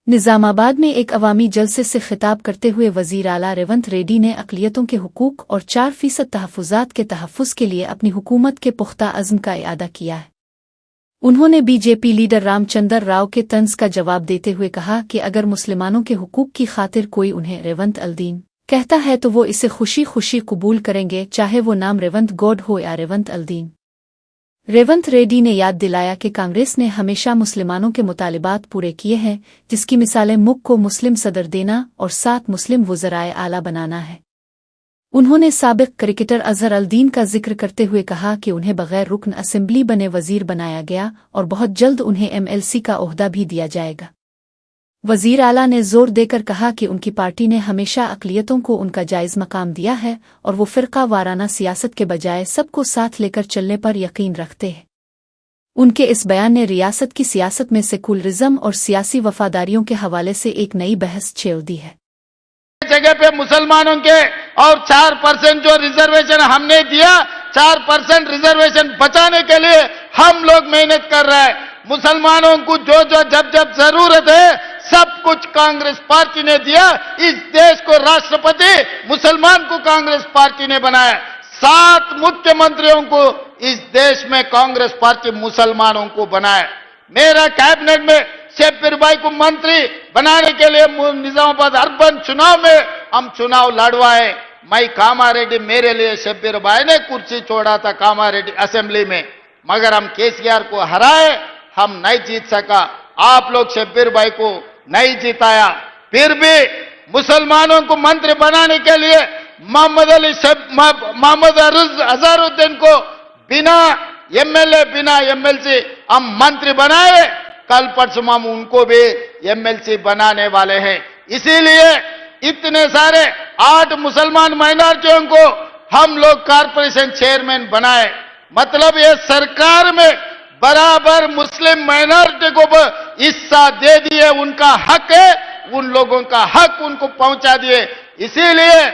निजामाबाद में एक अवामी जलसे से खिताब करते हुए वजीर आला रेवंत रेड्डी ने अक़लियतों के हुकूक और 4% तहफ़्फ़ुज़ात के तहफ़्फ़ुज़ के लिए अपनी हुकूमत के पुख्ता अज़्म का इआदा किया है। उन्होंने बीजेपी लीडर रामचंद्र राव के तंज का जवाब देते हुए कहा कि अगर मुसलमानों के हुकूक की खातिर कोई उन्हें रेवंत अल्दीन कहता है तो वो इसे खुशी खुशी कबूल करेंगे, चाहे वो नाम रेवंत गौड हो या रेवंत अल्दीन। रेवंत रेड्डी ने याद दिलाया कि कांग्रेस ने हमेशा मुसलमानों के मुतालिबात पूरे किए हैं, जिसकी मिसालें मुल्क को मुस्लिम सदर देना और 7 मुस्लिम वज़राए आला बनाना है। उन्होंने साबिक़ क्रिकेटर अज़हर अल्दीन का जिक्र करते हुए कहा कि उन्हें बग़ैर रुकन असेंबली बने वज़ीर बनाया गया और बहुत जल्द उन्हें MLC का ओहदा भी दिया जाएगा। वज़ीर आला ने जोर देकर कहा कि उनकी पार्टी ने हमेशा अक़लियतों को उनका जायज़ मकाम दिया है और वो फ़िरका वाराना सियासत के बजाय सबको साथ लेकर चलने पर यकीन रखते हैं। उनके इस बयान ने रियासत की सियासत में सेकुलरिज़म और सियासी वफादारियों के हवाले से एक नई बहस छेड़ दी है। जगह पे मुसलमानों के और 4% जो रिजर्वेशन हमने दिया, 4% रिजर्वेशन बचाने के लिए हम लोग मेहनत कर रहे हैं। मुसलमानों को जो जो जब जब जरूरत है सब कुछ कांग्रेस पार्टी ने दिया। इस देश को राष्ट्रपति मुसलमान को कांग्रेस पार्टी ने बनाया। 7 मुख्यमंत्रियों को इस देश में कांग्रेस पार्टी मुसलमानों को बनाया। मेरा कैबिनेट में शब्बीर भाई को मंत्री बनाने के लिए निजामाबाद अर्बन चुनाव में हम चुनाव लड़वाए। मैं कामारेड्डी, मेरे लिए शब्बीर भाई ने कुर्सी छोड़ा था कामारेड्डी असेंबली में, मगर हम केसीआर को हराए, हम नहीं जीत सका। आप लोग शब्बीर भाई को नहीं जिताया। फिर भी मुसलमानों को मंत्री बनाने के लिए मोहम्मद अजहरुद्दीन को बिना MLA बिना MLC हम मंत्री बनाए। कल परसों हम उनको भी MLC बनाने वाले हैं। इसीलिए इतने सारे 8 मुसलमान माइनॉरिटियों को हम लोग कारपोरेशन चेयरमैन बनाए। मतलब ये सरकार में बराबर मुस्लिम माइनॉरिटी को हिस्सा दे दिए। उनका हक है, उन लोगों का हक उनको पहुंचा दिए। इसीलिए